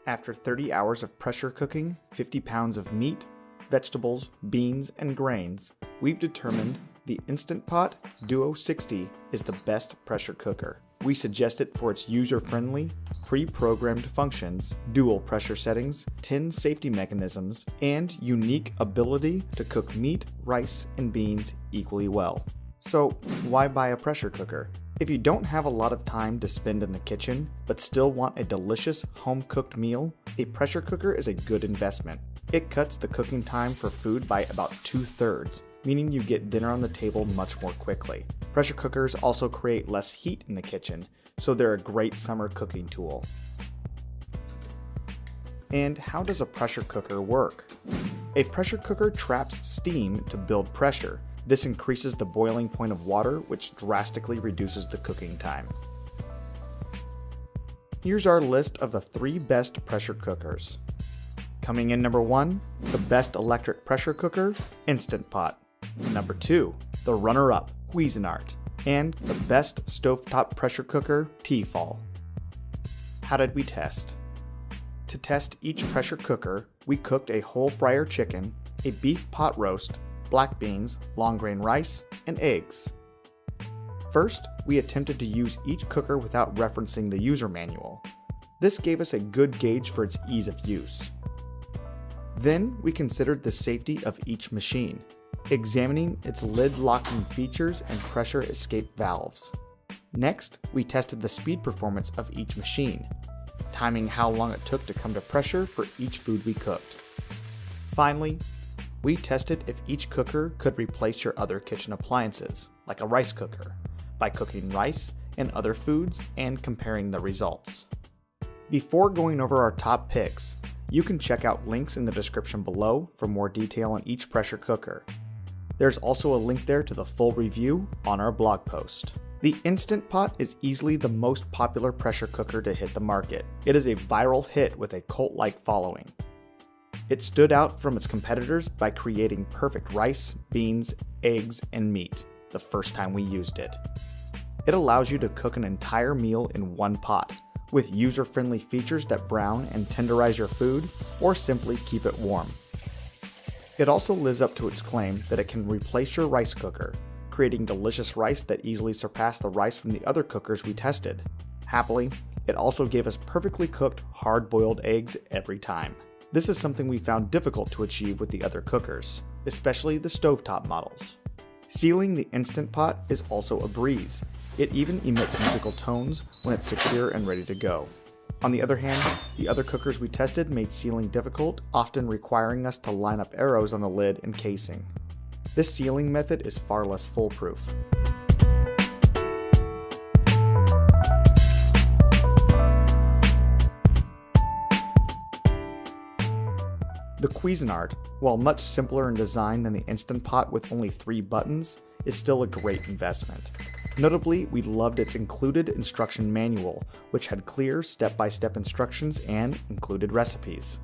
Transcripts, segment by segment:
After 30 hours of pressure cooking 50 pounds of meat, vegetables, beans, and grains, we've determined the Instant Pot Duo 60 is the best pressure cooker. We suggest it for its user-friendly, pre-programmed functions, dual pressure settings, 10 safety mechanisms, and unique ability to cook meat, rice, and beans equally well. So why buy a pressure cooker? If you don't have a lot of time to spend in the kitchen, but still want a delicious home-cooked meal, a pressure cooker is a good investment. It cuts the cooking time for food by about 2/3, meaning you get dinner on the table much more quickly. Pressure cookers also create less heat in the kitchen, so they're a great summer cooking tool. And how does a pressure cooker work? A pressure cooker traps steam to build pressure. This increases the boiling point of water, which drastically reduces the cooking time. Here's our list of the 3 best pressure cookers. Coming in number 1, the best electric pressure cooker, Instant Pot. Number 2, the runner-up, Cuisinart. And the best stovetop pressure cooker, T-Fal. How did we test? To test each pressure cooker, we cooked a whole fryer chicken, a beef pot roast, black beans, long grain rice, and eggs. First, we attempted to use each cooker without referencing the user manual. This gave us a good gauge for its ease of use. Then, we considered the safety of each machine, examining its lid locking features and pressure escape valves. Next, we tested the speed performance of each machine, timing how long it took to come to pressure for each food we cooked. Finally, we tested if each cooker could replace your other kitchen appliances, like a rice cooker, by cooking rice and other foods and comparing the results. Before going over our top picks, you can check out links in the description below for more detail on each pressure cooker. There's also a link there to the full review on our blog post. The Instant Pot is easily the most popular pressure cooker to hit the market. It is a viral hit with a cult-like following. It stood out from its competitors by creating perfect rice, beans, eggs, and meat the first time we used it. It allows you to cook an entire meal in one pot, with user-friendly features that brown and tenderize your food, or simply keep it warm. It also lives up to its claim that it can replace your rice cooker, creating delicious rice that easily surpassed the rice from the other cookers we tested. Happily, it also gave us perfectly cooked, hard-boiled eggs every time. This is something we found difficult to achieve with the other cookers, especially the stovetop models. Sealing the Instant Pot is also a breeze. It even emits musical tones when it's secure and ready to go. On the other hand, the other cookers we tested made sealing difficult, often requiring us to line up arrows on the lid and casing. This sealing method is far less foolproof. The Cuisinart, while much simpler in design than the Instant Pot with only 3 buttons, is still a great investment. Notably, we loved its included instruction manual, which had clear step-by-step instructions and included recipes.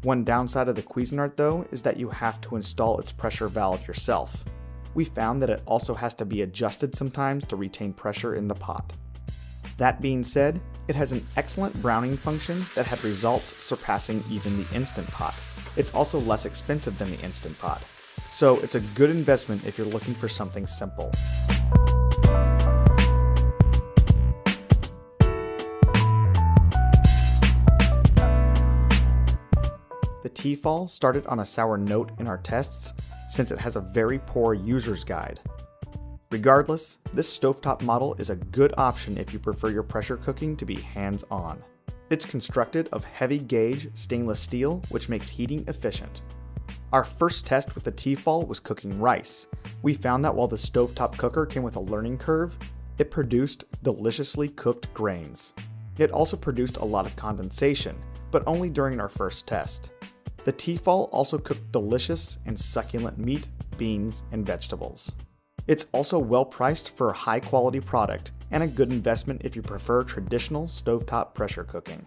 One downside of the Cuisinart, though, is that you have to install its pressure valve yourself. We found that it also has to be adjusted sometimes to retain pressure in the pot. That being said, it has an excellent browning function that had results surpassing even the Instant Pot. It's also less expensive than the Instant Pot, so it's a good investment if you're looking for something simple. The T-Fal started on a sour note in our tests since it has a very poor user's guide. Regardless, this stovetop model is a good option if you prefer your pressure cooking to be hands-on. It's constructed of heavy gauge stainless steel, which makes heating efficient. Our first test with the T-Fal was cooking rice. We found that while the stovetop cooker came with a learning curve, it produced deliciously cooked grains. It also produced a lot of condensation, but only during our first test. The T-Fal also cooked delicious and succulent meat, beans, and vegetables. It's also well priced for a high quality product and a good investment if you prefer traditional stovetop pressure cooking.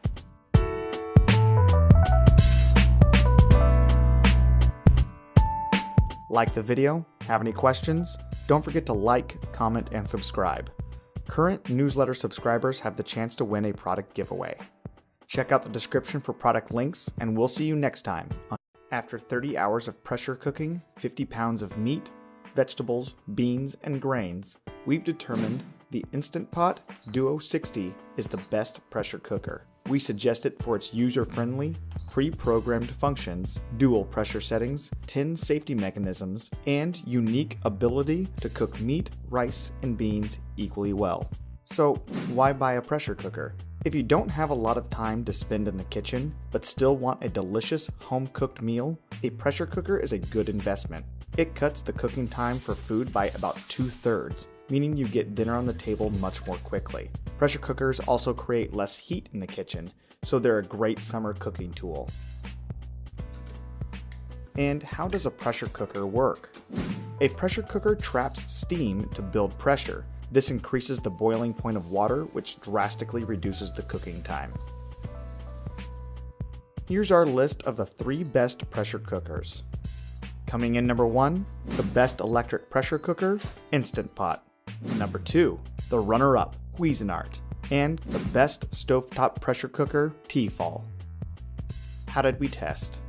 Like the video? Have any questions? Don't forget to like, comment, and subscribe. Current newsletter subscribers have the chance to win a product giveaway. Check out the description for product links, and we'll see you next time. After 30 hours of pressure cooking 50 pounds of meat, vegetables, beans, and grains, we've determined the Instant Pot Duo 60 is the best pressure cooker. We suggest it for its user-friendly, pre-programmed functions, dual pressure settings, 10 safety mechanisms, and unique ability to cook meat, rice, and beans equally well. So why buy a pressure cooker? If you don't have a lot of time to spend in the kitchen, but still want a delicious home-cooked meal, a pressure cooker is a good investment. It cuts the cooking time for food by about 2/3, meaning you get dinner on the table much more quickly. Pressure cookers also create less heat in the kitchen, so they're a great summer cooking tool. And how does a pressure cooker work? A pressure cooker traps steam to build pressure. This increases the boiling point of water, which drastically reduces the cooking time. Here's our list of the 3 best pressure cookers. Coming in number 1, the best electric pressure cooker, Instant Pot. Number 2, the runner-up, Cuisinart. And the best stovetop pressure cooker, T-Fal. How did we test?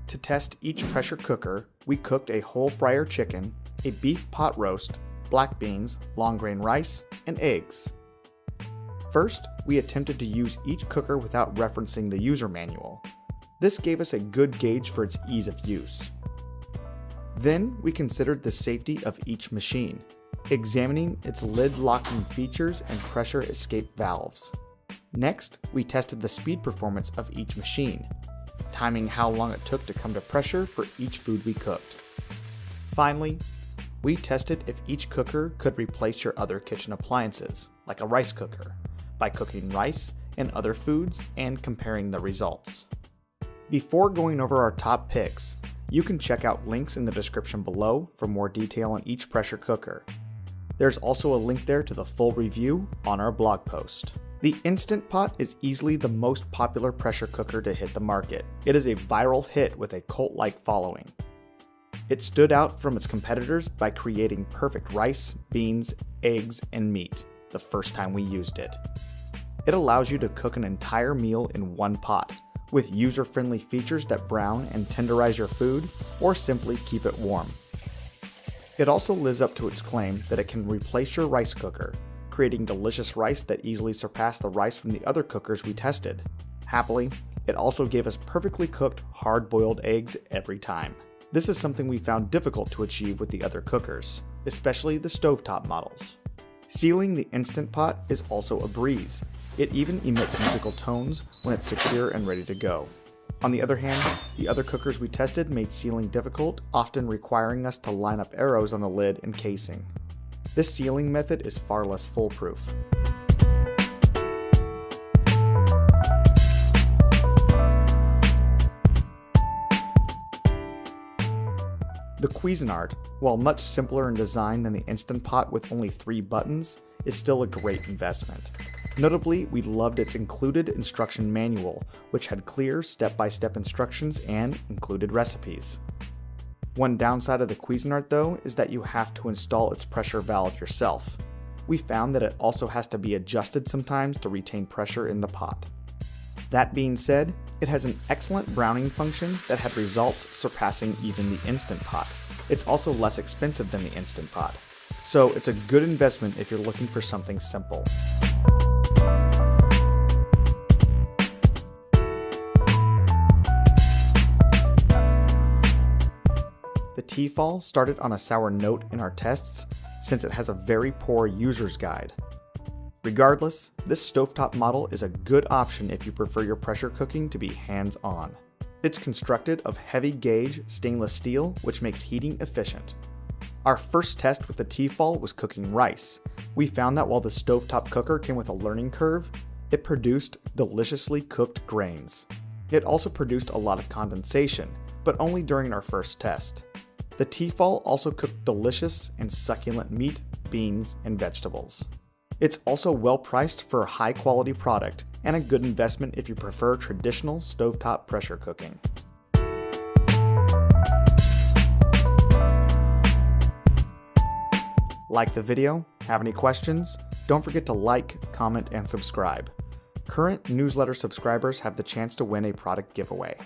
To test each pressure cooker, we cooked a whole fryer chicken, a beef pot roast, black beans, long grain rice, and eggs. First, we attempted to use each cooker without referencing the user manual. This gave us a good gauge for its ease of use. Then, we considered the safety of each machine, examining its lid locking features and pressure escape valves. Next, we tested the speed performance of each machine, timing how long it took to come to pressure for each food we cooked. Finally, we tested if each cooker could replace your other kitchen appliances, like a rice cooker, by cooking rice and other foods and comparing the results. Before going over our top picks, you can check out links in the description below for more detail on each pressure cooker. There's also a link there to the full review on our blog post. The Instant Pot is easily the most popular pressure cooker to hit the market. It is a viral hit with a cult-like following. It stood out from its competitors by creating perfect rice, beans, eggs, and meat the first time we used it. It allows you to cook an entire meal in one pot, with user-friendly features that brown and tenderize your food, or simply keep it warm. It also lives up to its claim that it can replace your rice cooker, creating delicious rice that easily surpassed the rice from the other cookers we tested. Happily, it also gave us perfectly cooked, hard-boiled eggs every time. This is something we found difficult to achieve with the other cookers, especially the stovetop models. Sealing the Instant Pot is also a breeze. It even emits musical tones when it's secure and ready to go. On the other hand, the other cookers we tested made sealing difficult, often requiring us to line up arrows on the lid and casing. This sealing method is far less foolproof. The Cuisinart, while much simpler in design than the Instant Pot with only 3 buttons, is still a great investment. Notably, we loved its included instruction manual, which had clear step-by-step instructions and included recipes. One downside of the Cuisinart, though, is that you have to install its pressure valve yourself. We found that it also has to be adjusted sometimes to retain pressure in the pot. That being said, it has an excellent browning function that had results surpassing even the Instant Pot. It's also less expensive than the Instant Pot, so it's a good investment if you're looking for something simple. The T-Fal started on a sour note in our tests since it has a very poor user's guide. Regardless, this stovetop model is a good option if you prefer your pressure cooking to be hands-on. It's constructed of heavy gauge stainless steel, which makes heating efficient. Our first test with the T-Fal was cooking rice. We found that while the stovetop cooker came with a learning curve, it produced deliciously cooked grains. It also produced a lot of condensation, but only during our first test. The T-Fal also cooked delicious and succulent meat, beans, and vegetables. It's also well priced for a high quality product and a good investment if you prefer traditional stovetop pressure cooking. Like the video? Have any questions? Don't forget to like, comment, and subscribe. Current newsletter subscribers have the chance to win a product giveaway.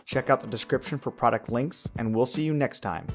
Check out the description for product links, and we'll see you next time